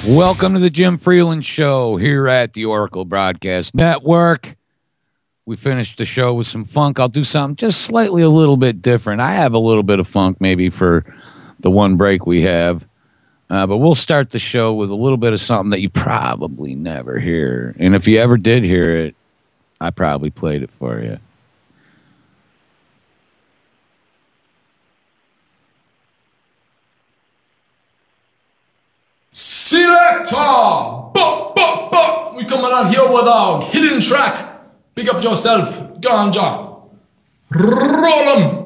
Welcome to the Jim Freeland Show here at the Oracle Broadcast Network. We finished the show with some funk. I'll do something just slightly a little bit different. I have a little bit of funk maybe for the one break we have. But we'll start the show with a little bit of something that you probably never hear. And if you ever did hear it, I probably played it for you. Selector! We coming out here with a hidden track. Pick up yourself, ganja. Roll 'em.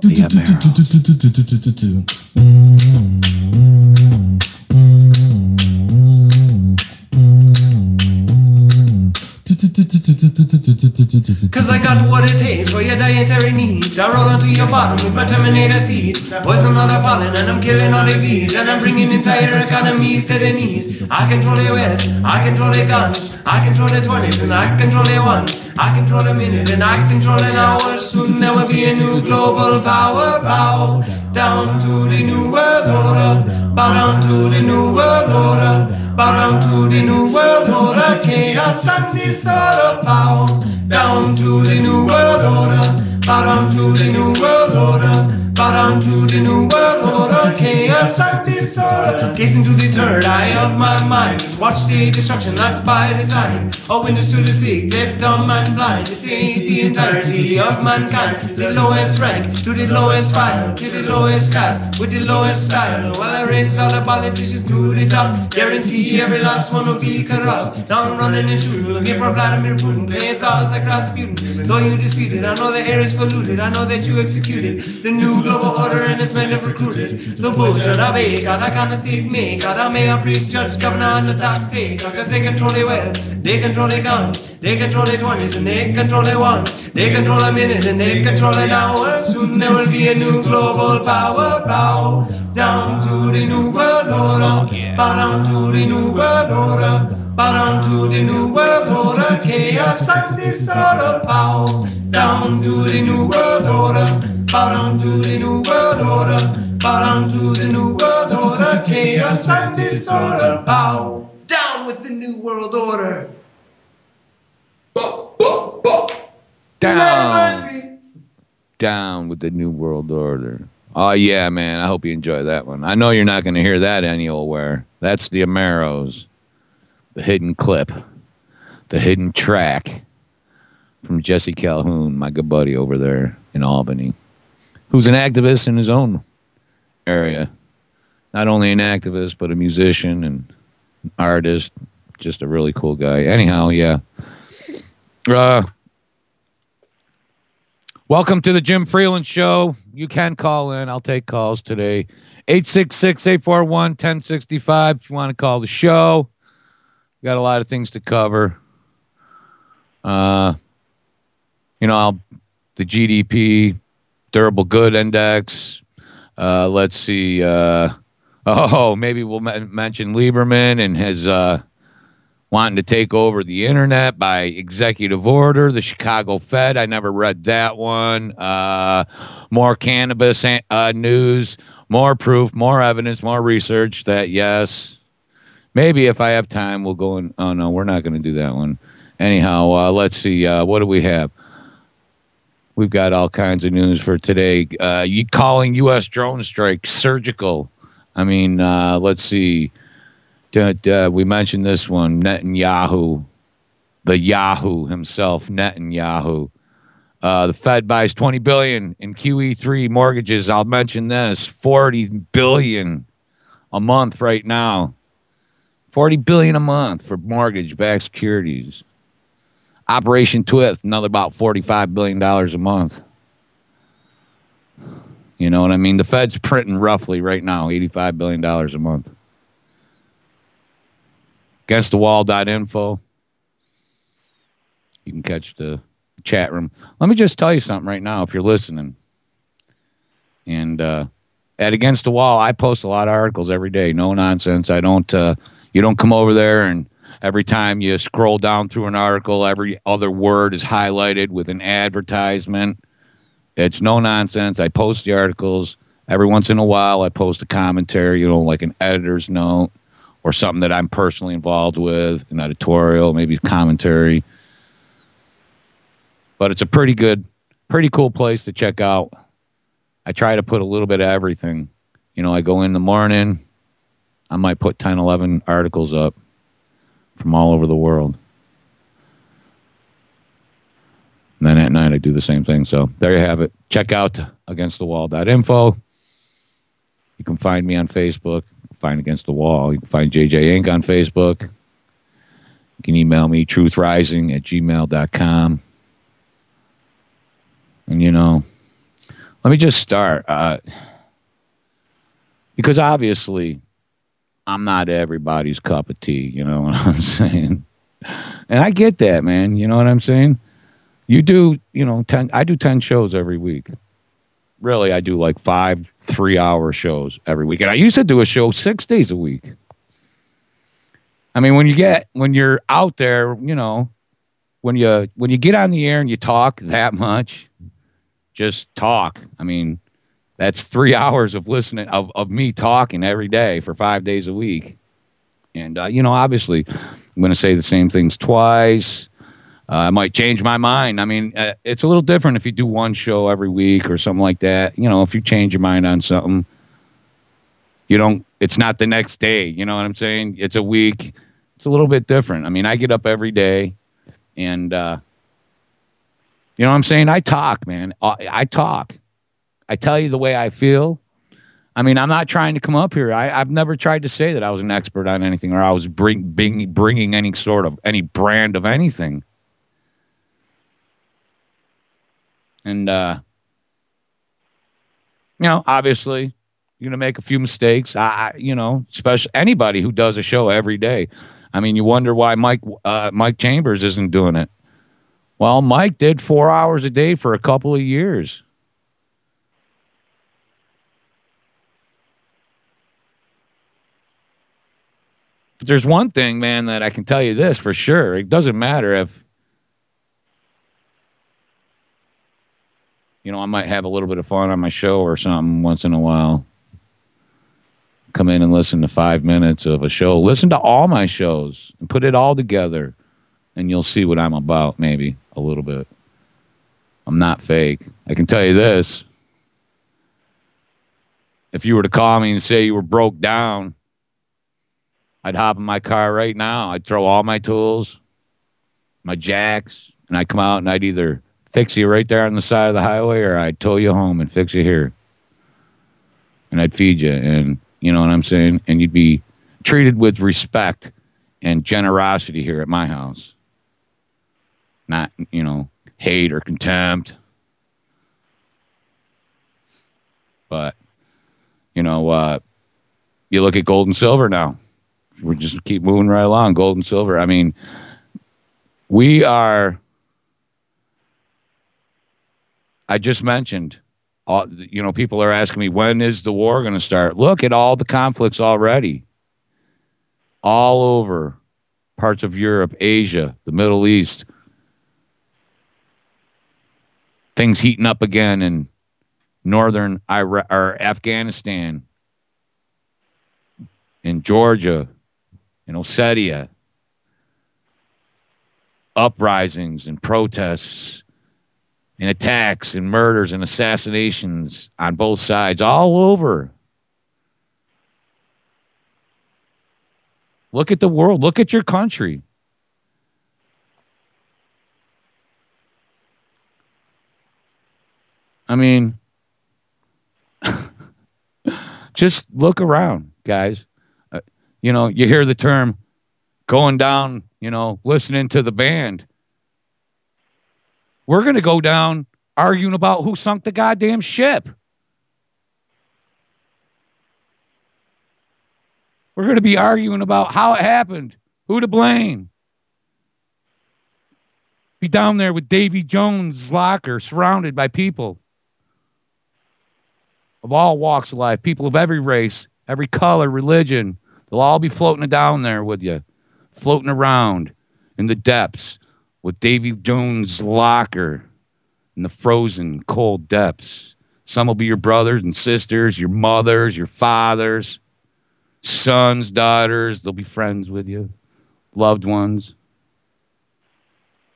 Cause I got what it takes for your dietary needs. I roll onto your farm with my Terminator seeds. Poison all the pollen and I'm killing all the bees. And I'm bringing entire economies to the knees. I control the wealth, I control the guns, I control the 20s and I control the ones. I control a minute and I control an hour. Soon there will be a new global power. Bow down to the new world order. Bow down to the new world order. Bow down to the new world order. Chaos and disorder. Bow down to the new world order. Bow down to the new world order. Bow down to the new world order. Chaos and disorder. Gazing to the third eye of my mind. Watch the destruction that's by design. A witness to the sick, deaf, dumb and blind. It ain't the entirety of mankind. The lowest rank to the lowest file. To the lowest class with the lowest style. While I raise all the politicians to the top. Guarantee every last one will be corrupt. Now I'm running and shooting, looking for Vladimir Putin. Playing songs like Rasputin. Though you dispute it, I know the air is polluted. I know that you executed the new global order and it's men have recruited. The butcher, the baker, the kind of seed maker, the mayor, priest, judge, governor, and the tax taker. Cause they control the wealth, they control the guns, they control the 20s and they control the ones. They control a minute and they control an hour. Soon there will be a new global power. Bow down to the new world order. Bow down to the new world order. Bow down to the new world order. Chaos and disorder. Bow down to the new world order. Bow down to the new world order. Bow down to the new world order. Chaos and disorder. Bow down with the new world order. Down with the new world order. Oh yeah, man, I hope you enjoy that one. I know you're not going to hear that anywhere. That's the Ameros, the hidden clip, the hidden track from Jesse Calhoun, my good buddy over there in Albany, who's an activist in his own area. Not only an activist, but a musician and artist. Just a really cool guy. Anyhow, yeah. Welcome to the Jim Freeland Show. You can call in. I'll take calls today. 866-841-1065 if you want to call the show. We got a lot of things to cover. The GDP, durable good index. Let's see. Maybe we'll mention Lieberman and his wanting to take over the internet by executive order. The Chicago Fed, I never read that one. More cannabis news, more proof, more evidence, more research that, yes, maybe if I have time, we'll go in. Oh, no, we're not going to do that one. Anyhow, let's see. What do we have? We've got all kinds of news for today. You calling U.S. drone strike surgical. I mean, let's see. We mentioned this one, Netanyahu, the Yahoo himself, Netanyahu. The Fed buys $20 billion in QE3 mortgages. I'll mention this, $40 billion a month right now. $40 billion a month for mortgage-backed securities. Operation Twist, another about $45 billion a month. You know what I mean? The Fed's printing roughly right now $85 billion a month. Againstthewall.info. You can catch the chat room. Let me just tell you something right now if you're listening. And at Against the Wall, I post a lot of articles every day. No nonsense. I don't. You don't come over there and every time you scroll down through an article, every other word is highlighted with an advertisement. It's no nonsense. I post the articles. Every once in a while, I post a commentary, like an editor's note or something that I'm personally involved with, an editorial, maybe commentary. But it's a pretty cool place to check out. I try to put a little bit of everything. I go in the morning, I might put 10, 11 articles up from all over the world. And then at night, I do the same thing. So there you have it. Check out againstthewall.info. You can find me on Facebook. Find Against the Wall. You can find JJ Inc. on Facebook. You can email me, truthrising@gmail.com. And, let me just start. Because obviously, I'm not everybody's cup of tea. You know what I'm saying? And I get that, man. You know what I'm saying? You do, 10, I do 10 shows every week. Really, I do like 5 3-hour shows every week. And I used to do a show 6 days a week. I mean, when you're out there, when you get on the air and you talk that much, just talk. I mean, that's 3 hours of listening, of me talking every day for 5 days a week. And, obviously, I'm going to say the same things twice. I might change my mind. I mean, it's a little different if you do one show every week or something like that. If you change your mind on something, it's not the next day. You know what I'm saying? It's a week. It's a little bit different. I mean, I get up every day and, you know what I'm saying? I talk, man. I talk. I tell you the way I feel. I mean, I'm not trying to come up here. I've never tried to say that I was an expert on anything or I was bringing any brand of anything. And, obviously, you're going to make a few mistakes. Especially anybody who does a show every day. I mean, you wonder why Mike Chambers isn't doing it. Well, Mike did 4 hours a day for a couple of years. But there's one thing, man, that I can tell you this for sure. It doesn't matter if, I might have a little bit of fun on my show or something once in a while. Come in and listen to 5 minutes of a show. Listen to all my shows and put it all together, and you'll see what I'm about, maybe a little bit. I'm not fake. I can tell you this. If you were to call me and say you were broke down, I'd hop in my car right now. I'd throw all my tools, my jacks, and I'd come out and I'd either fix you right there on the side of the highway or I'd tow you home and fix you here. And I'd feed you. And you know what I'm saying? And you'd be treated with respect and generosity here at my house. Not, hate or contempt. But, you look at gold and silver now. We just keep moving right along. Gold and silver. I mean, we are, I just mentioned, people are asking me, when is the war going to start? Look at all the conflicts already. All over parts of Europe, Asia, the Middle East. Things heating up again in northern Iraq or Afghanistan, in Georgia, in Ossetia. Uprisings and protests and attacks and murders and assassinations on both sides, all over. Look at the world. Look at your country. I mean, just look around, guys. You hear the term going down, listening to the band. We're going to go down arguing about who sunk the goddamn ship. We're going to be arguing about how it happened, who to blame. Be down there with Davy Jones' locker, surrounded by people of all walks of life, people of every race, every color, religion. They'll all be floating down there with you, floating around in the depths with Davy Jones' locker in the frozen, cold depths. Some will be your brothers and sisters, your mothers, your fathers. sons, daughters, they'll be friends with you, loved ones.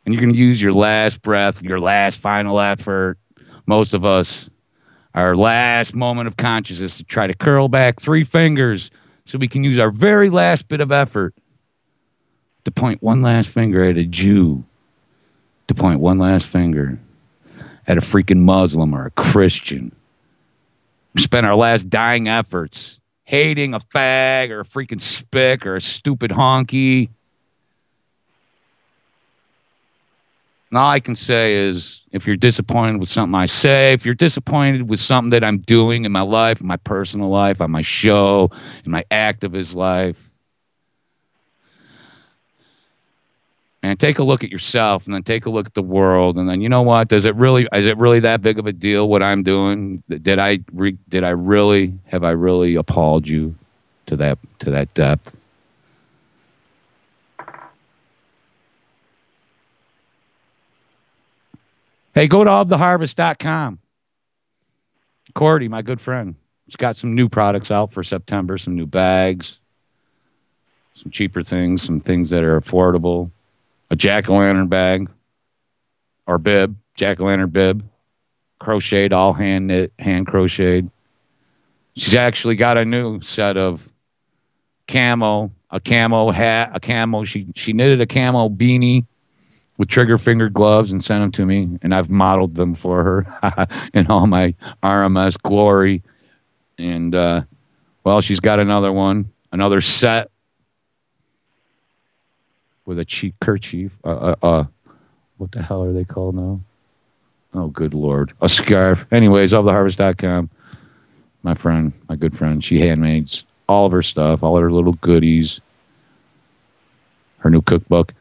And you're going to use your last breath, your last final effort. Most of us, our last moment of consciousness to try to curl back 3 fingers so we can use our very last bit of effort to point one last finger at a Jew, to point one last finger at a freaking Muslim or a Christian. We spent our last dying efforts hating a fag or a freaking spick or a stupid honky. And all I can say is, if you're disappointed with something I say, if you're disappointed with something that I'm doing in my life, in my personal life, on my show, in my activist life, and take a look at yourself, and then take a look at the world, and then, you know what? Is it really that big of a deal what I'm doing? Have I really appalled you to that depth? Hey, go to alltheharvest.com. Cordy, my good friend, he's got some new products out for September, some new bags, some cheaper things, some things that are affordable. A jack-o'-lantern bag or bib, jack-o'-lantern bib, crocheted, all hand knit, hand crocheted. She's actually got a new set of camo, a camo hat, a camo. She knitted a camo beanie with trigger finger gloves and sent them to me, and I've modeled them for her in all my RMS glory. And well, she's got another set with a cheap kerchief. What the hell are they called now? Oh, good Lord. A scarf. Anyways, alltheharvest.com. My friend, my good friend, she handmades all of her stuff, all her little goodies, her new cookbook.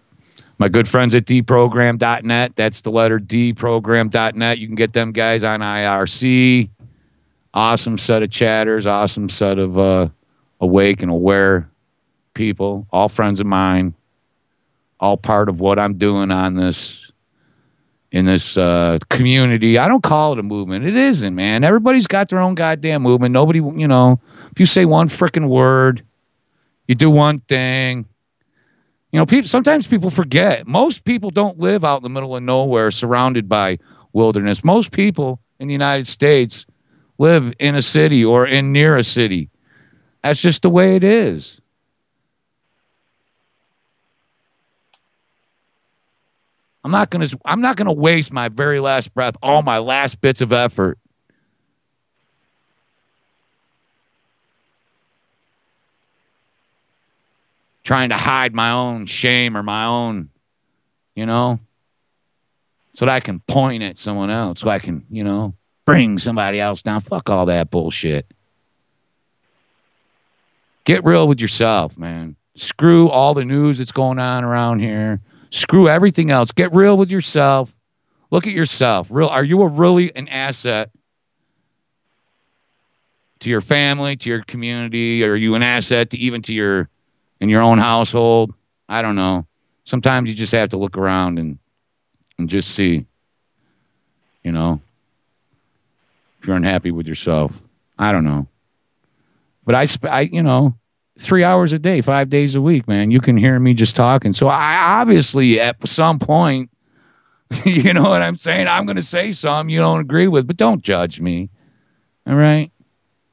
My good friends at dprogram.net. That's the letter dprogram.net. You can get them guys on IRC. Awesome set of chatters, awesome set of awake and aware people, all friends of mine, all part of what I'm doing in this community. I don't call it a movement. It isn't, man. Everybody's got their own goddamn movement. Nobody, if you say one freaking word, you do one thing. Sometimes people forget. Most people don't live out in the middle of nowhere surrounded by wilderness. Most people in the United States live in a city or near a city. That's just the way it is. I'm not gonna waste my very last breath, all my last bits of effort trying to hide my own shame or my own, so that I can point at someone else, so I can, bring somebody else down. Fuck all that bullshit. Get real with yourself, man. Screw all the news that's going on around here. Screw everything else. Get real with yourself. Look at yourself. Are you really an asset to your family, to your community? Are you an asset to even in your own household? I don't know. Sometimes you just have to look around and just see, if you're unhappy with yourself. I don't know. But I 3 hours a day, 5 days a week, man. You can hear me just talking. So I obviously at some point, you know what I'm saying? I'm going to say something you don't agree with, but don't judge me. All right?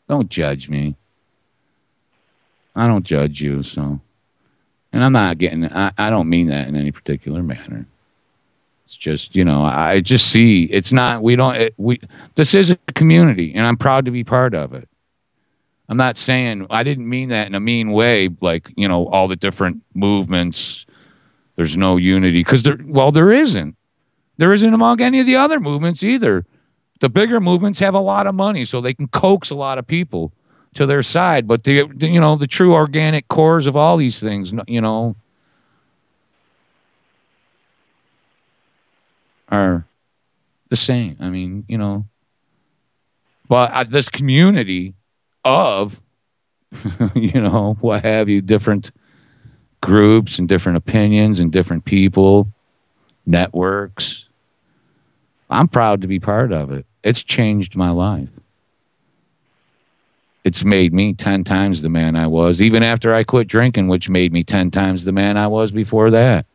Don't judge me. I don't judge you, so. And I'm not I don't mean that in any particular manner. It's just, I just see it's not, this is a community and I'm proud to be part of it. I'm not saying, I didn't mean that in a mean way, like, all the different movements, there's no unity. Because there isn't. There isn't among any of the other movements either. The bigger movements have a lot of money, so they can coax a lot of people to their side. But, the true organic cores of all these things, are the same. I mean, but this community of, what have you, different groups and different opinions and different people, networks. I'm proud to be part of it. It's changed my life. it's made me 10 times the man I was, even after I quit drinking, which made me 10 times the man I was before that.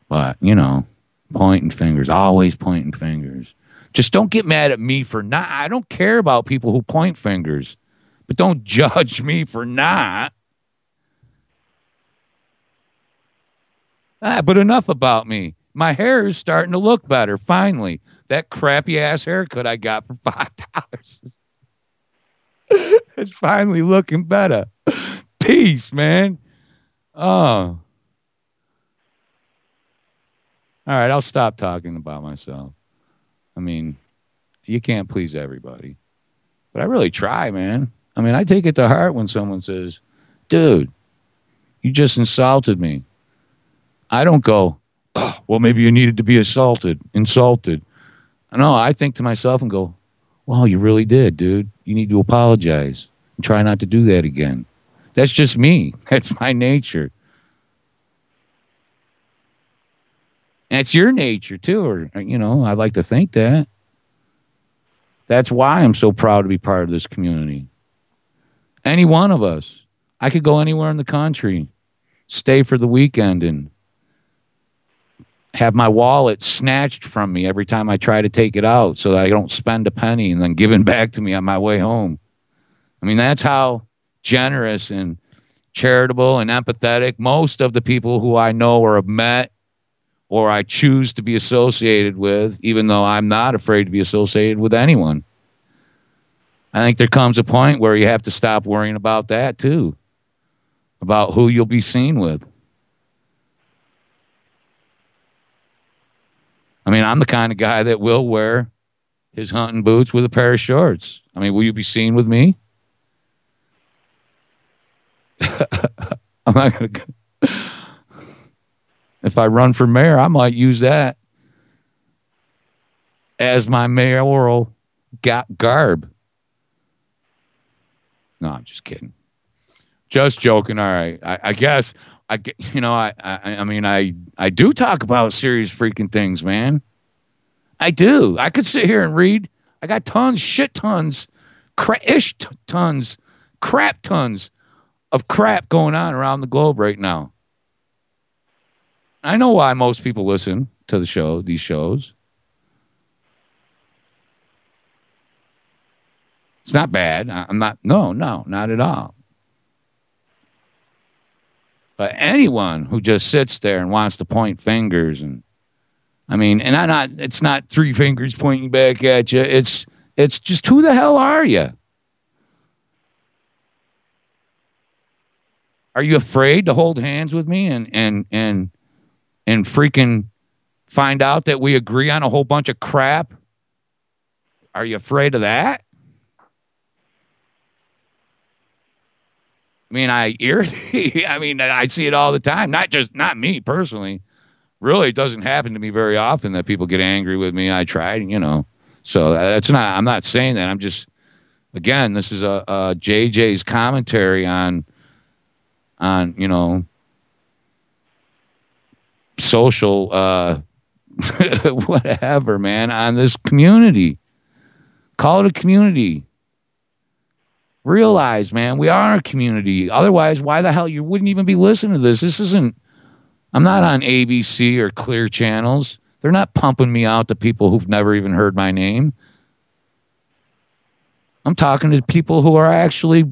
But, pointing fingers, always pointing fingers. Just don't get mad at me for not. I don't care about people who point fingers, but don't judge me for not. But enough about me. My hair is starting to look better, finally. That crappy ass haircut I got for $5. It's finally looking better. Peace, man. Oh. All right, I'll stop talking about myself. I mean, you can't please everybody. But I really try, man. I mean, I take it to heart when someone says, dude, you just insulted me. I don't go, oh, well, maybe you needed to be insulted. No, I think to myself and go, well, you really did, dude. You need to apologize and try not to do that again. That's just me. That's my nature. And it's your nature, too. Or, I'd like to think that. That's why I'm so proud to be part of this community. Any one of us. I could go anywhere in the country, stay for the weekend, and have my wallet snatched from me every time I try to take it out so that I don't spend a penny and then give it back to me on my way home. I mean, that's how generous and charitable and empathetic most of the people who I know or have met or I choose to be associated with, even though I'm not afraid to be associated with anyone. I think there comes a point where you have to stop worrying about that too, about who you'll be seen with. I mean, I'm the kind of guy that will wear his hunting boots with a pair of shorts. I mean, will you be seen with me? I'm not going to. If I run for mayor, I might use that as my mayoral garb. No, I'm just kidding. Just joking. All right. I guess I do talk about serious freaking things, man. I do. I could sit here and read. I got shit tons, tons, crap tons of crap going on around the globe right now. I know why most people listen to these shows. It's not bad. No, not at all. But anyone who just sits there and wants to point fingers it's not three fingers pointing back at you. It's just, who the hell are you? Are you afraid to hold hands with me and freaking find out that we agree on a whole bunch of crap? Are you afraid of that? I mean, I see it all the time. Not me personally. Really, it doesn't happen to me very often that people get angry with me. I try, So I'm not saying that. I'm just, again, this is a JJ's commentary on social, whatever, man, on this community. Call it a community. Realize, man, we are a community. Otherwise, why the hell you wouldn't even be listening to this? I'm not on ABC or Clear channels. They're not pumping me out to people who've never even heard my name. I'm talking to people who are actually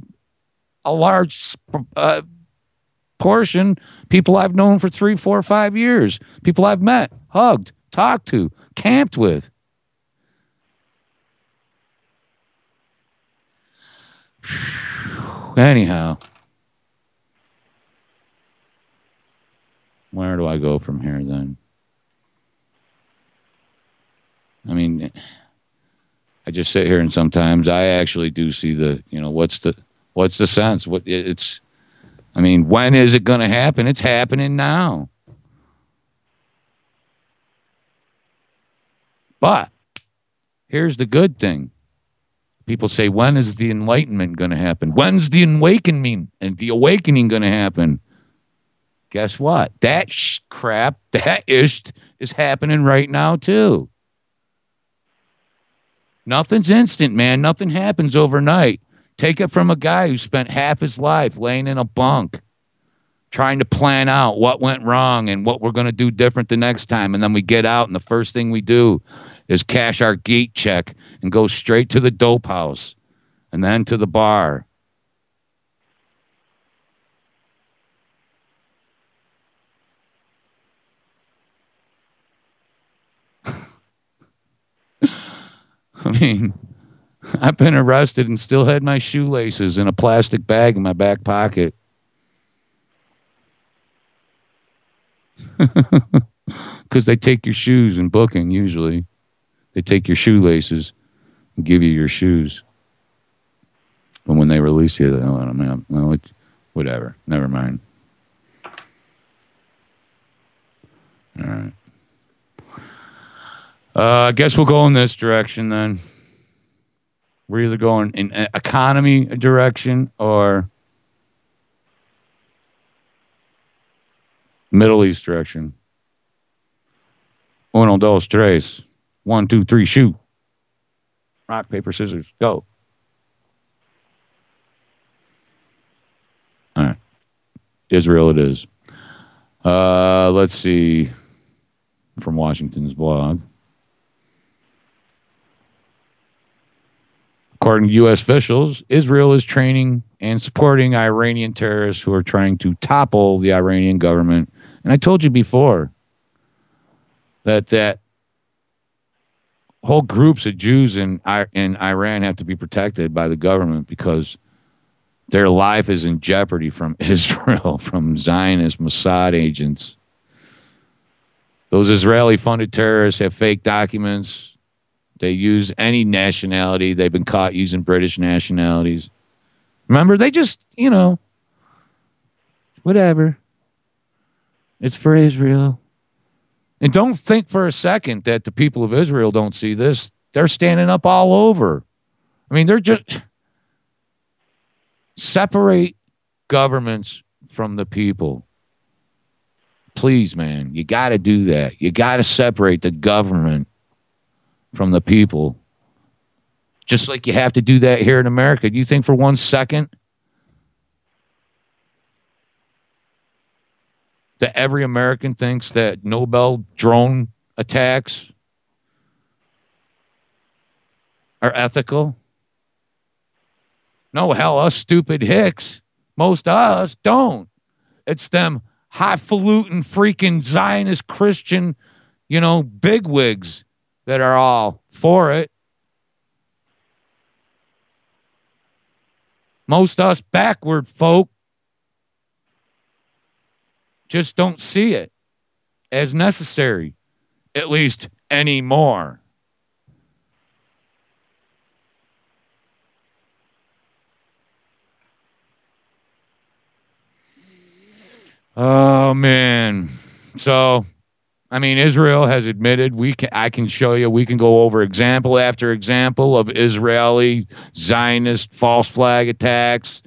a large portion, people I've known for 3, 4, 5 years, people I've met, hugged, talked to, camped with. Anyhow, where do I go from here then? I mean, I just sit here and sometimes I actually do see what's the sense? When is it going to happen? It's happening now. But here's the good thing. People say, when is the enlightenment going to happen? When's the awakening going to happen? Guess what? That crap, that is happening right now too. Nothing's instant, man. Nothing happens overnight. Take it from a guy who spent half his life laying in a bunk trying to plan out what went wrong and what we're going to do different the next time. And then we get out, and the first thing we do is cash our gate check and go straight to the dope house and then to the bar. I mean, I've been arrested and still had my shoelaces in a plastic bag in my back pocket. Because they take your shoes in booking, usually. They take your shoelaces and give you your shoes. But when they release you, oh, I mean, well, whatever. Never mind. All right. I guess we'll go in this direction then. We're either going in economy direction or Middle East direction. Uno, dos, tres. 1, 2, 3, shoot. Rock, paper, scissors, go. All right. Israel it is. Let's see. From Washington's blog. According to U.S. officials, Israel is training and supporting Iranian terrorists who are trying to topple the Iranian government. And I told you before that whole groups of Jews in Iran have to be protected by the government because their life is in jeopardy from Israel, from Zionist Mossad agents. Those Israeli-funded terrorists have fake documents. They use any nationality. They've been caught using British nationalities. Remember, they just, whatever. It's for Israel. And don't think for a second that the people of Israel don't see this. They're standing up all over. I mean, they're just separate governments from the people. Please, man, you got to do that. You got to separate the government from the people. Just like you have to do that here in America. Do you think for 1 second that every American thinks that Nobel drone attacks are ethical? No, hell, us stupid hicks, most of us don't. It's them highfalutin freaking Zionist Christian, bigwigs that are all for it. Most us backward folk just don't see it as necessary, at least anymore. Oh, man. So, I mean, Israel has admitted I can show you, we can go over example after example of Israeli Zionist false flag attacks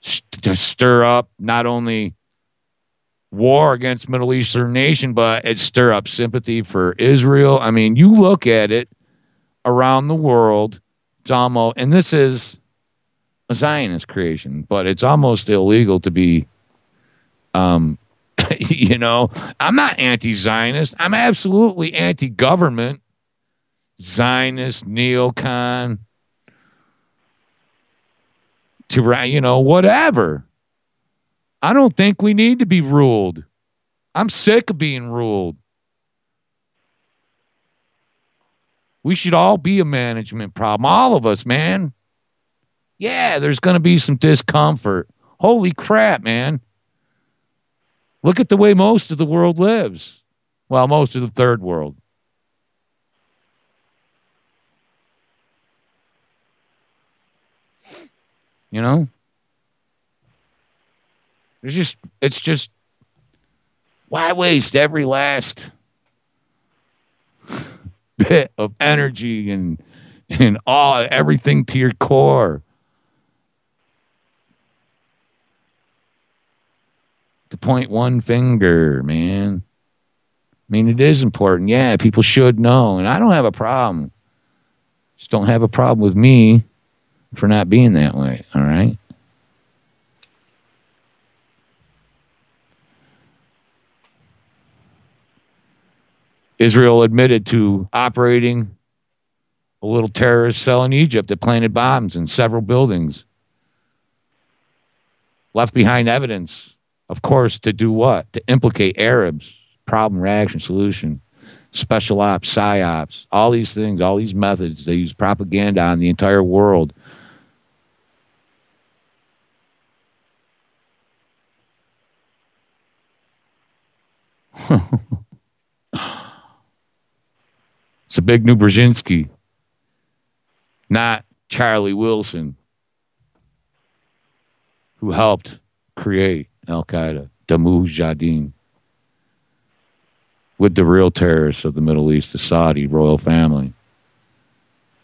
to stir up not only war against Middle Eastern nation, but it stir up sympathy for Israel. I mean, you look at it around the world, it's almost, and this is a Zionist creation, but it's almost illegal to be I'm not anti-Zionist. I'm absolutely anti-government. Zionist, neocon, whatever. I don't think we need to be ruled. I'm sick of being ruled. We should all be a management problem. All of us, man. Yeah, there's going to be some discomfort. Holy crap, man. Look at the way most of the world lives. Well, most of the third world. It's just, why waste every last bit of energy and everything to your core to point one finger, man? I mean, it is important. Yeah, people should know, and I don't have a problem Just don't have a problem with me for not being that way, all right? Israel admitted to operating a little terrorist cell in Egypt that planted bombs in several buildings. Left behind evidence, of course, to do what? To implicate Arabs. Problem, reaction, solution. Special ops, psyops, all these things, all these methods. They use propaganda on the entire world. It's a big new Brzezinski, not Charlie Wilson, who helped create Al Qaeda, the Mujahideen, with the real terrorists of the Middle East, the Saudi royal family.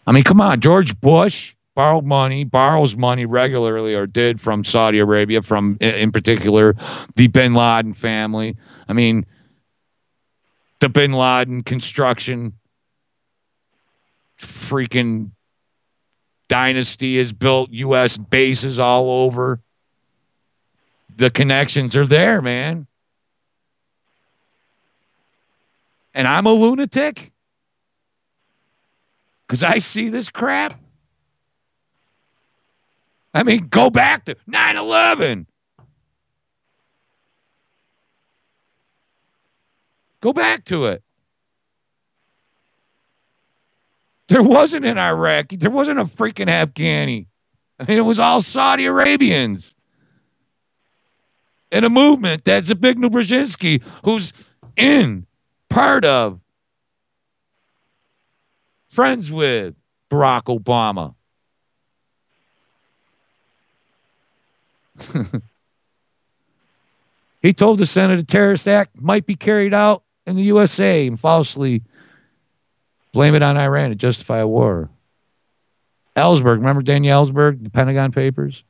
I mean, come on, George Bush borrows money regularly, or did, from Saudi Arabia, from, in particular, the bin Laden family. I mean, the bin Laden construction freaking dynasty has built U.S. bases all over. The connections are there, man. And I'm a lunatic because I see this crap. I mean, go back to 9/11. Go back to it. There wasn't an Iraqi. There wasn't a freaking Afghani. I mean, it was all Saudi Arabians. In a movement that's a big new Brzezinski, who's part of, friends with Barack Obama. He told the Senate a terrorist act might be carried out in the USA and falsely blame it on Iran to justify a war. Ellsberg, remember Daniel Ellsberg, the Pentagon Papers?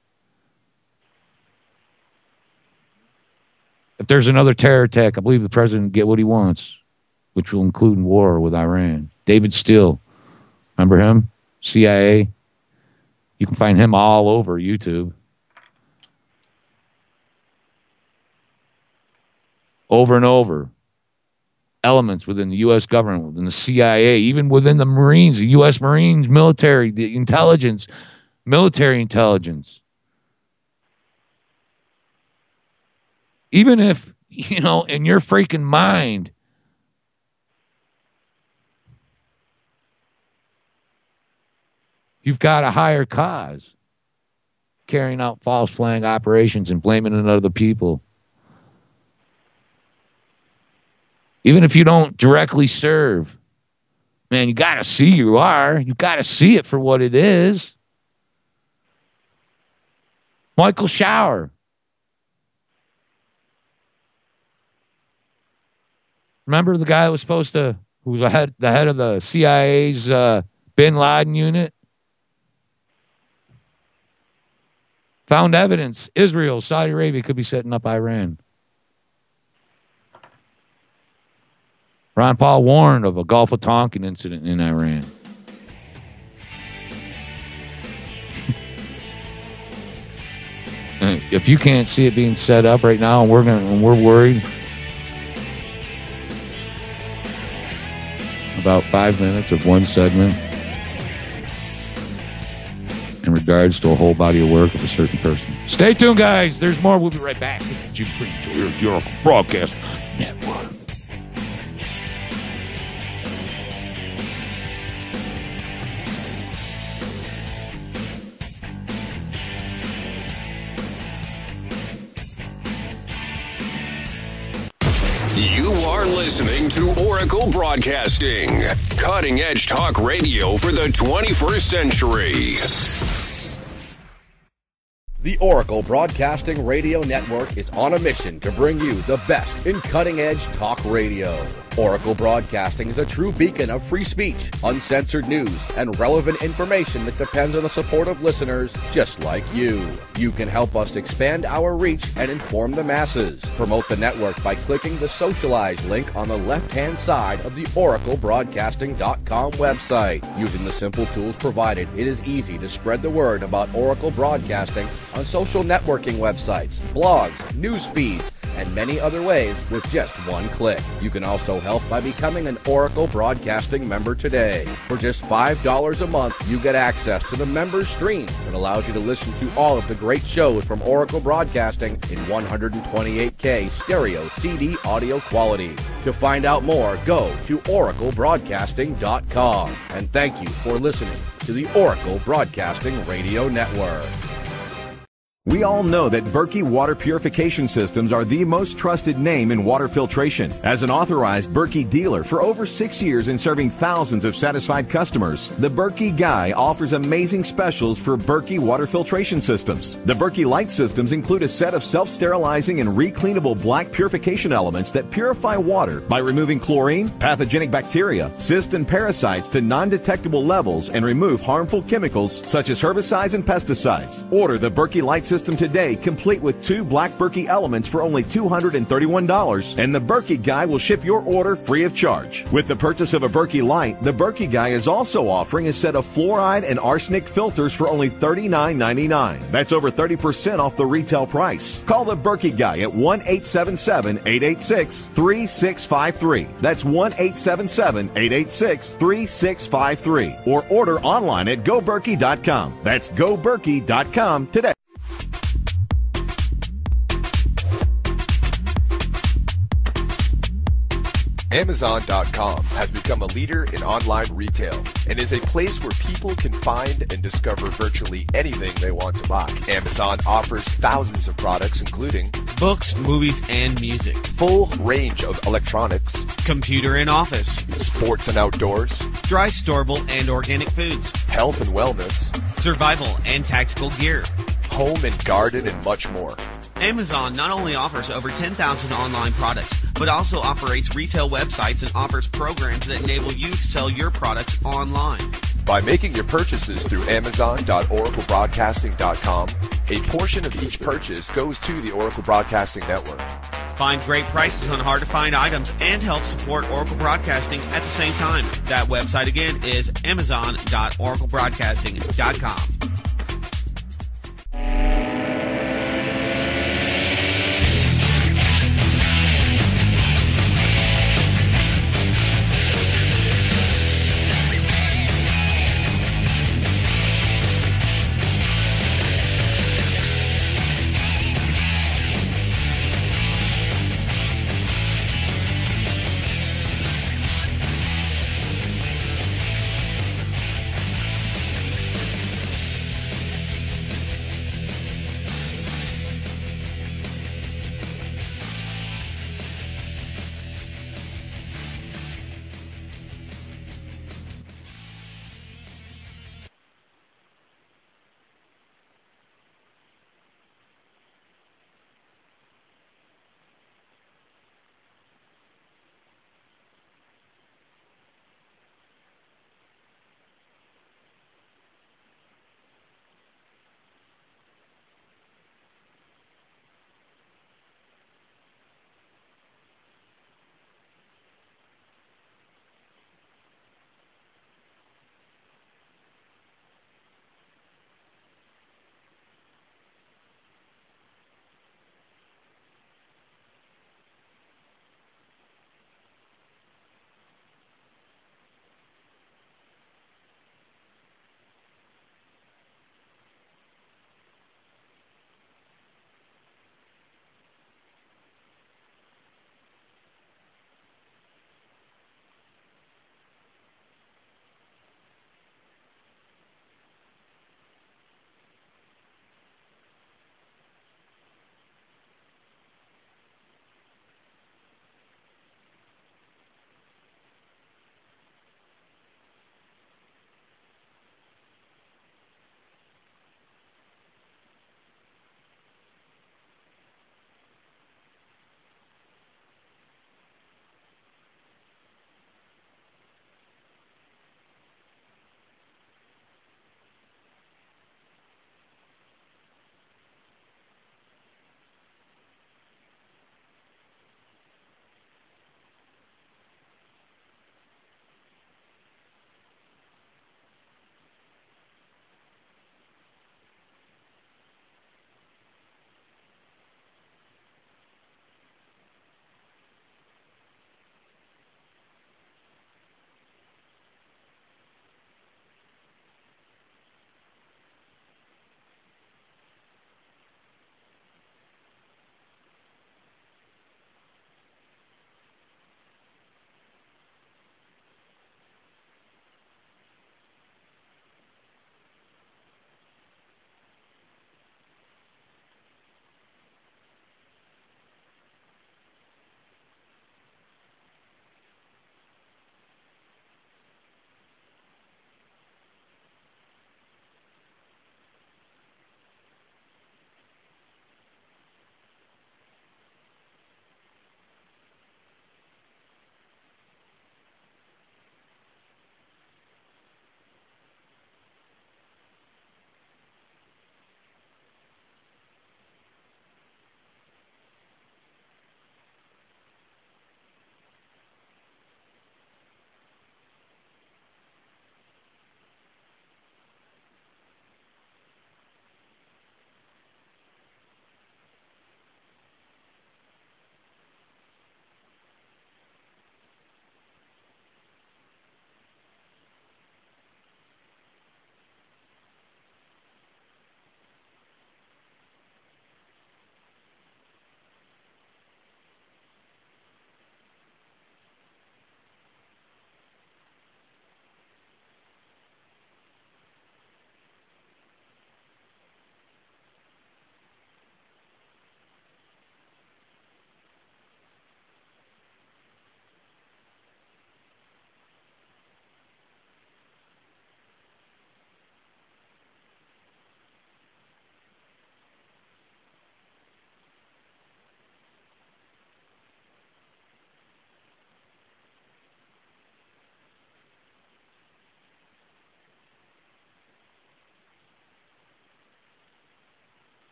If there's another terror attack, I believe the president will get what he wants, which will include war with Iran. David Steele, remember him? CIA. You can find him all over YouTube. Over and over. Elements within the U.S. government, within the CIA, even within the Marines, the U.S. Marines, military, the intelligence, military intelligence. Even if, in your freaking mind, you've got a higher cause, carrying out false flag operations and blaming it on other people. Even if you don't directly serve, man, you got to see you are. You got to see it for what it is. Michael Shower. Remember the guy who was who was the head of the CIA's bin Laden unit? Found evidence. Israel, Saudi Arabia could be setting up Iran. Ron Paul warned of a Gulf of Tonkin incident in Iran. If you can't see it being set up right now, and we're worried about 5 minutes of one segment in regards to a whole body of work of a certain person. Stay tuned, guys. There's more. We'll be right back. This is Jim Prince, your broadcast network. You are listening to Oracle Broadcasting, cutting edge talk radio for the 21st century. The Oracle Broadcasting Radio Network is on a mission to bring you the best in cutting edge talk radio. Oracle Broadcasting is a true beacon of free speech, uncensored news, and relevant information that depends on the support of listeners just like you. You can help us expand our reach and inform the masses. Promote the network by clicking the Socialize link on the left-hand side of the oraclebroadcasting.com website. Using the simple tools provided, it is easy to spread the word about Oracle Broadcasting on social networking websites, blogs, news feeds, and many other ways with just one click. You can also help by becoming an Oracle Broadcasting member today. For just $5 a month, you get access to the members stream that allows you to listen to all of the great shows from Oracle Broadcasting in 128K stereo CD audio quality. To find out more, go to oraclebroadcasting.com. And thank you for listening to the Oracle Broadcasting Radio Network. We all know that Berkey Water Purification Systems are the most trusted name in water filtration. As an authorized Berkey dealer for over 6 years and serving thousands of satisfied customers, the Berkey Guy offers amazing specials for Berkey water filtration systems. The Berkey Light systems include a set of self-sterilizing and recleanable black purification elements that purify water by removing chlorine, pathogenic bacteria, cysts, and parasites to non-detectable levels and remove harmful chemicals such as herbicides and pesticides. Order the Berkey Light system today, complete with 2 black Berkey elements for only $231, and the Berkey Guy will ship your order free of charge. With the purchase of a Berkey Light, the Berkey Guy is also offering a set of fluoride and arsenic filters for only $39.99. That's over 30% off the retail price. Call the Berkey Guy at 1-877-886-3653. That's 1-877-886-3653. Or order online at goberkey.com. That's goberkey.com today. Amazon.com has become a leader in online retail and is a place where people can find and discover virtually anything they want to buy. Amazon offers thousands of products including books, movies, and music, full range of electronics, computer and office, sports and outdoors, dry, storable, and organic foods, health and wellness, survival and tactical gear, home and garden, and much more. Amazon not only offers over 10,000 online products, but also operates retail websites and offers programs that enable you to sell your products online. By making your purchases through Amazon.oraclebroadcasting.com, a portion of each purchase goes to the Oracle Broadcasting Network. Find great prices on hard-to-find items and help support Oracle Broadcasting at the same time. That website again is Amazon.oraclebroadcasting.com.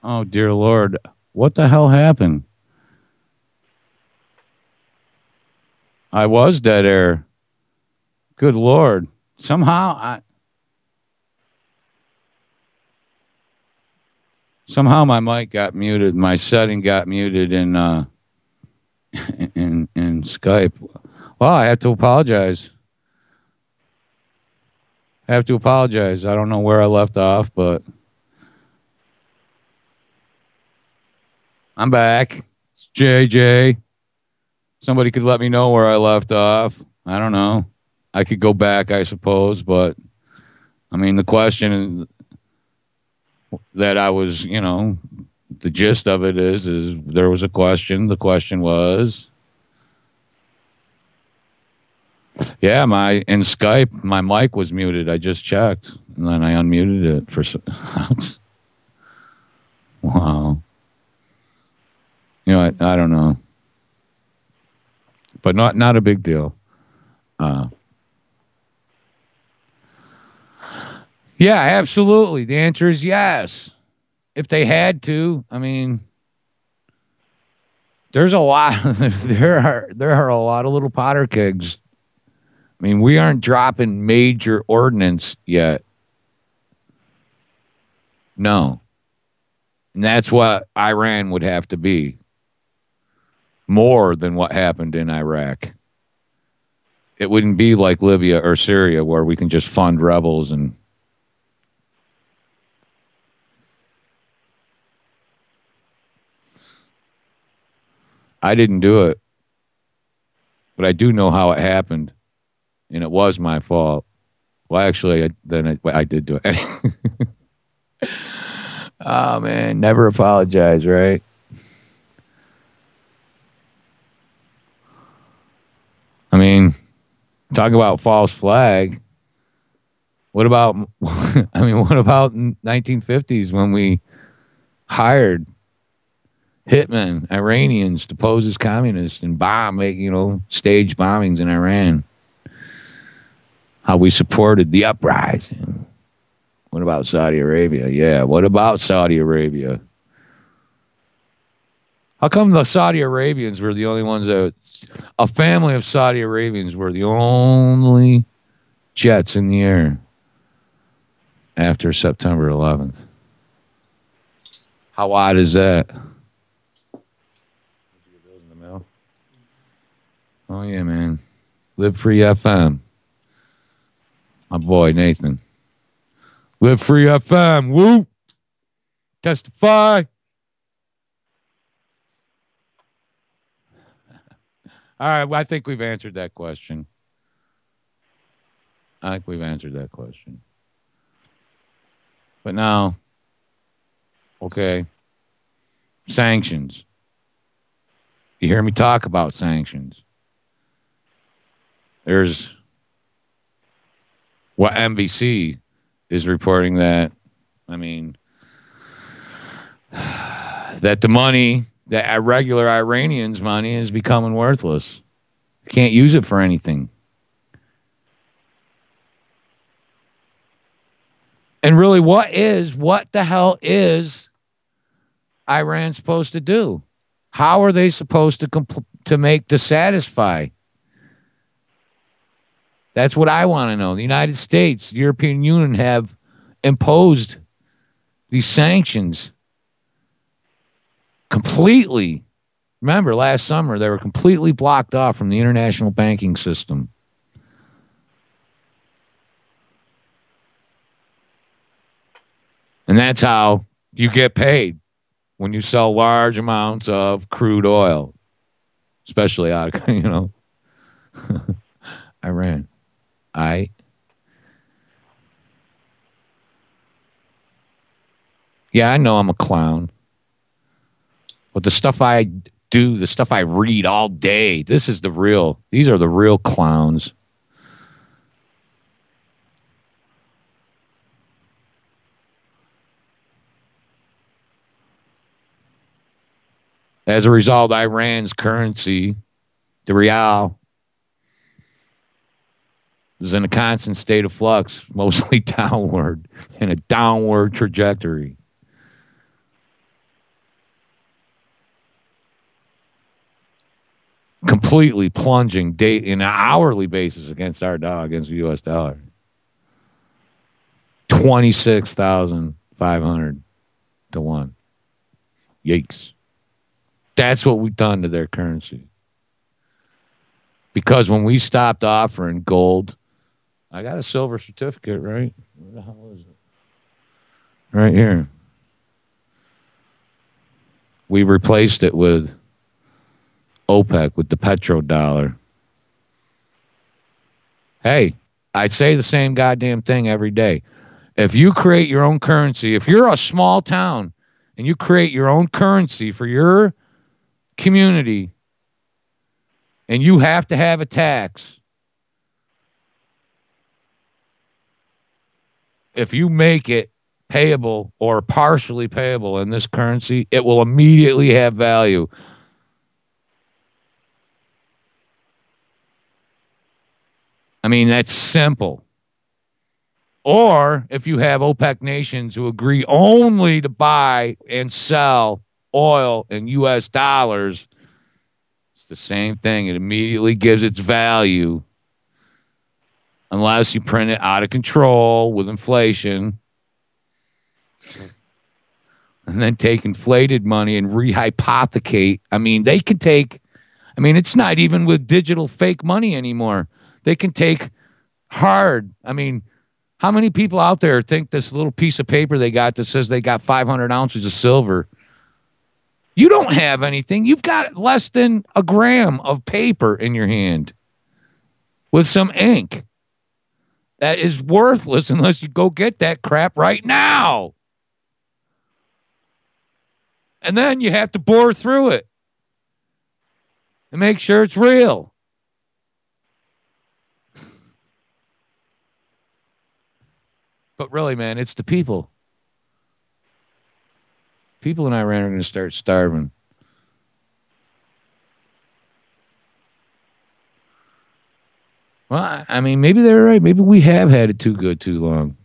Oh, dear Lord. What the hell happened? I was dead air. Good Lord. Somehow my mic got muted. My setting got muted in Skype. Well, I have to apologize. I don't know where I left off, but I'm back. It's JJ. Somebody could let me know where I left off. I don't know. I could go back, I suppose, but I mean, the question that I was, the gist of it is there was a question. The question was, yeah, in Skype, my mic was muted. I just checked, and then I unmuted it for. Wow. I don't know, but not a big deal. Yeah, absolutely. The answer is yes. If they had to, I mean, there's a lot. There are a lot of little powder kegs. I mean, we aren't dropping major ordnance yet. No. And that's what Iran would have to be. More than what happened in Iraq. It wouldn't be like Libya or Syria where we can just fund rebels and I didn't do it. But I do know how it happened. And it was my fault. Well, actually, I did do it. Oh, man. Never apologize, right? I mean, talk about false flag. What about, what about 1950s when we hired hitmen, Iranians to pose as communists and stage bombings in Iran? How we supported the uprising. What about Saudi Arabia? Yeah, what about Saudi Arabia? How come the Saudi Arabians were the only ones a family of Saudi Arabians were the only jets in the air after September 11th? How odd is that? Oh, yeah, man. Live Free FM. My boy, Nathan. Live Free FM. Woo! Testify. All right, well, I think we've answered that question. But now, okay, sanctions. You hear me talk about sanctions. There's what NBC is reporting that the money, that regular Iranians' money is becoming worthless. You can't use it for anything. And really, what the hell is Iran supposed to do? How are they supposed to satisfy? That's what I want to know. The United States, the European Union have imposed these sanctions completely. Remember, last summer, they were completely blocked off from the international banking system. And that's how you get paid when you sell large amounts of crude oil, especially out of, Iran. Yeah, I know I'm a clown. But the stuff I do, the stuff I read all day, these are the real clowns. As a result, Iran's currency, the rial, is in a constant state of flux, mostly downward, in a downward trajectory. completely plunging in an hourly basis against our dollar, against the U.S. dollar. 26,500 to 1. Yikes. That's what we've done to their currency. Because when we stopped offering gold, I got a silver certificate, right? Where the hell is it? Right here. We replaced it with OPEC, with the petrodollar. Hey, I say the same goddamn thing every day. If you create your own currency, if you're a small town and you create your own currency for your community and you have to have a tax, if you make it payable or partially payable in this currency, it will immediately have value. I mean, that's simple. Or if you have OPEC nations who agree only to buy and sell oil in U.S. dollars, it's the same thing. It immediately gives its value unless you print it out of control with inflation and then take inflated money and rehypothecate. I mean, they can take, I mean, it's not even with digital fake money anymore. They can take hard. I mean, how many people out there think this little piece of paper they got that says they got 500 ounces of silver? You don't have anything. You've got less than a gram of paper in your hand with some ink. That is worthless unless you go get that crap right now. And then you have to bore through it and make sure it's real. But really, man, it's the people. People in Iran are going to start starving. Well, I mean, maybe they're right. Maybe we have had it too good too long.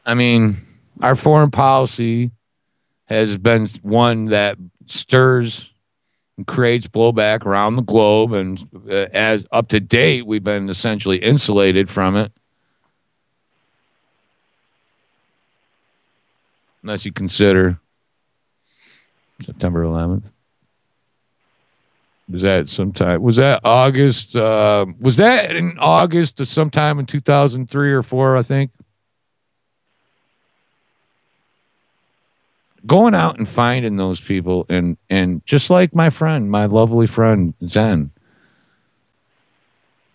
I mean, our foreign policy has been one that stirs and creates blowback around the globe, and as up to date, we've been essentially insulated from it. Unless you consider September 11th. Was that sometime? Was that August? Was that in August or sometime in 2003 or 4, I think? Going out and finding those people and just like my friend, my lovely friend Zen,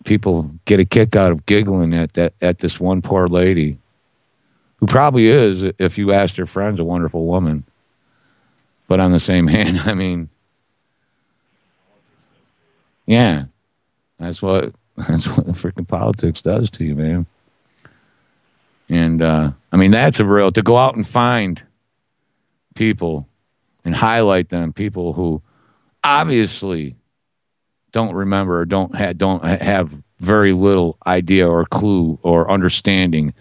people get a kick out of giggling at this one poor lady who probably is, if you asked her friends, a wonderful woman. But on the same hand, I mean, yeah, that's what the freaking politics does to you, man. And I mean, that's a real, to go out and find people and highlight them, people who obviously don't remember or don't have very little idea or clue or understanding,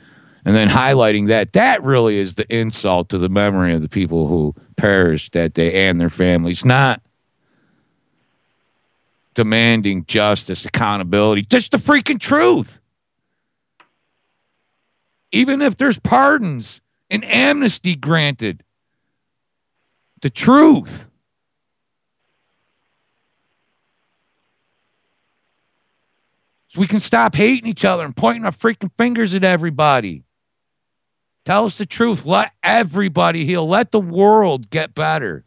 and then highlighting that really is the insult to the memory of the people who perished that day and their families, not demanding justice, accountability, just the freaking truth. Even if there's pardons and amnesty granted, the truth. So we can stop hating each other and pointing our freaking fingers at everybody. Tell us the truth. Let everybody heal. Let the world get better.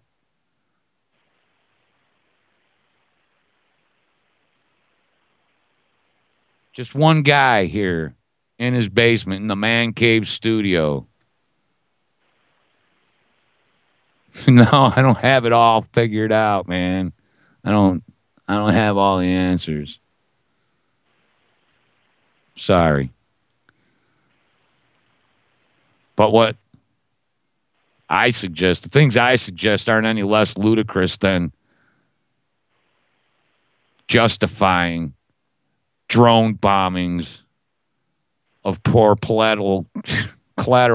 Just one guy here in his basement in the man cave studio. No, I don't have it all figured out, man. I don't have all the answers. Sorry. But what I suggest, the things I suggest aren't any less ludicrous than justifying drone bombings of poor collateral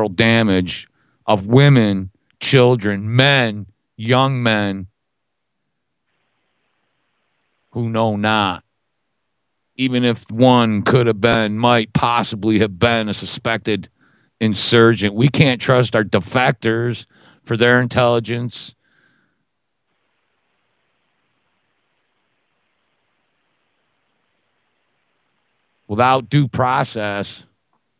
damage of women, children, men, young men, who know not. Even if one could have been, might possibly have been a suspected insurgent. We can't trust our defectors for their intelligence. Without due process,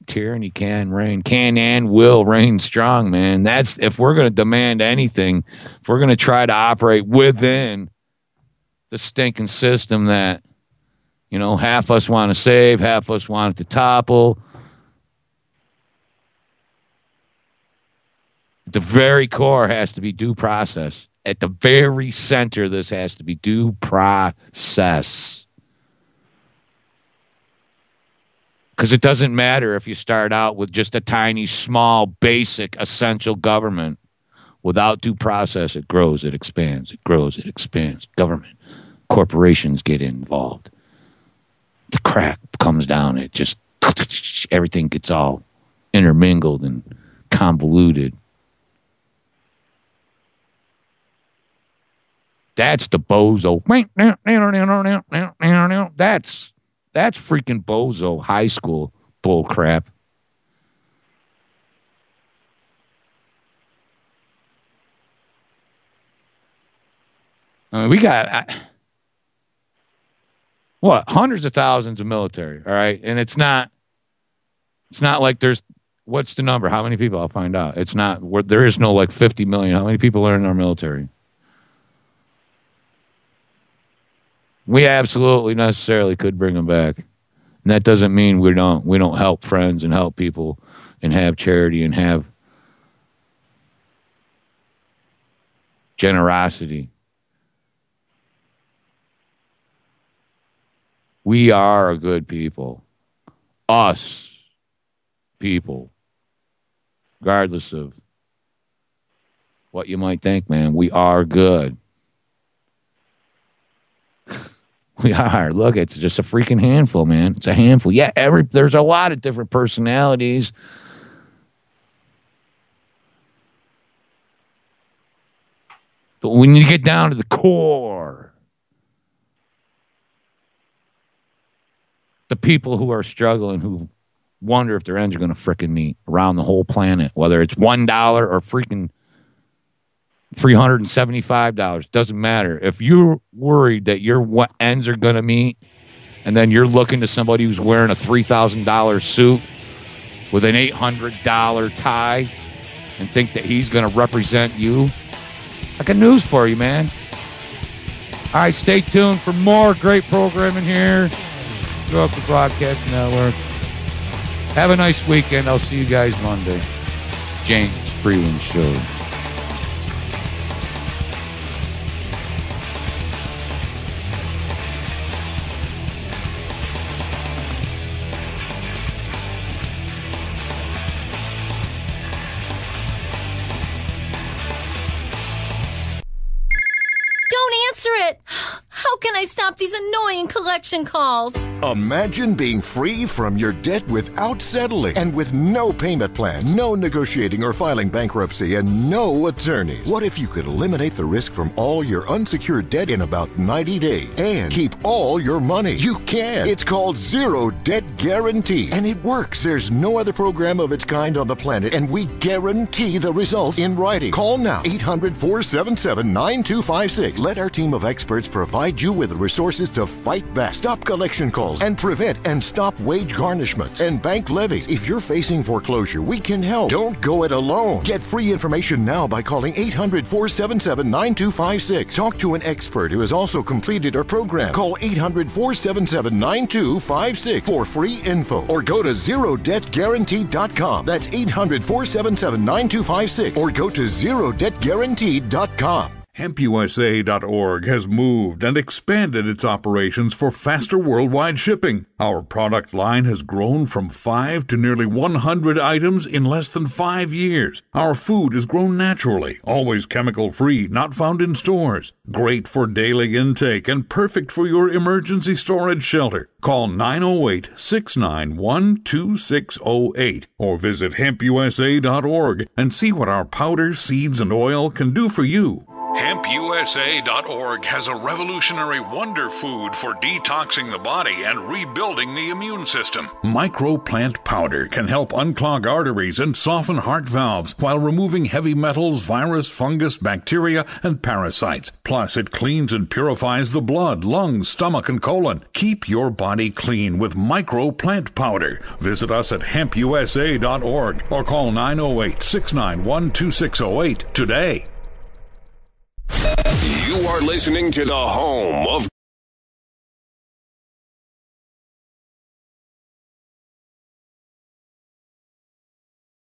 tyranny can and will reign strong, man. That's if we're going to demand anything, if we're going to try to operate within the stinking system that, half us want to save, half us want to topple. At the very core has to be due process. At the very center, this has to be due process. Because it doesn't matter if you start out with just a tiny, small, basic, essential government. Without due process, it grows, it expands, it grows, it expands. Government, corporations get involved. The crack comes down. It just, everything gets all intermingled and convoluted. That's the bozo. That's freaking bozo high school bull crap. We got hundreds of thousands of military, all right? And it's not like there's what's the number? How many people? I'll find out. It's not there is no like 50 million. How many people are in our military? We absolutely necessarily could bring them back. And that doesn't mean we don't help friends and help people and have charity and have generosity. We are a good people. Us people. Regardless of what you might think, man, we are good. We are. Look, it's just a freaking handful, man. It's a handful. Yeah, there's a lot of different personalities. But when you get down to the core, the people who are struggling, who wonder if their ends are going to frickin' meet around the whole planet, whether it's $1 or freaking $375, doesn't matter. If you're worried that your ends are going to meet, and then you're looking to somebody who's wearing a $3,000 suit with an $800 tie and think that he's going to represent you, I got news for you, man. All right, stay tuned for more great programming here throughout the Broadcast Network. Have a nice weekend. I'll see you guys Monday. James Freeland Show. How can I stop these annoying collection calls? Imagine being free from your debt without settling and with no payment plan, no negotiating or filing bankruptcy, and no attorneys. What if you could eliminate the risk from all your unsecured debt in about 90 days and keep all your money? You can. It's called Zero Debt Guarantee, and it works. There's no other program of its kind on the planet, and we guarantee the results in writing. Call now, 800-477-9256. Let our team of experts provide you with the resources to fight back, stop collection calls, and prevent and stop wage garnishments and bank levies. If you're facing foreclosure, we can help. Don't go it alone. Get free information now by calling 800-477-9256. Talk to an expert who has also completed our program. Call 800-477-9256 for free info, or go to ZeroDebtGuarantee.com. That's 800-477-9256, or go to ZeroDebtGuarantee.com. HempUSA.org has moved and expanded its operations for faster worldwide shipping. Our product line has grown from 5 to nearly 100 items in less than 5 years. Our food is grown naturally, always chemical-free, not found in stores. Great for daily intake and perfect for your emergency storage shelter. Call 908-691-2608 or visit HempUSA.org and see what our powder, seeds, and oil can do for you. HempUSA.org has a revolutionary wonder food for detoxing the body and rebuilding the immune system. Microplant powder can help unclog arteries and soften heart valves while removing heavy metals, virus, fungus, bacteria, and parasites. Plus, it cleans and purifies the blood, lungs, stomach, and colon. Keep your body clean with microplant powder. Visit us at HempUSA.org or call 908-691-2608 today. You are listening to the home of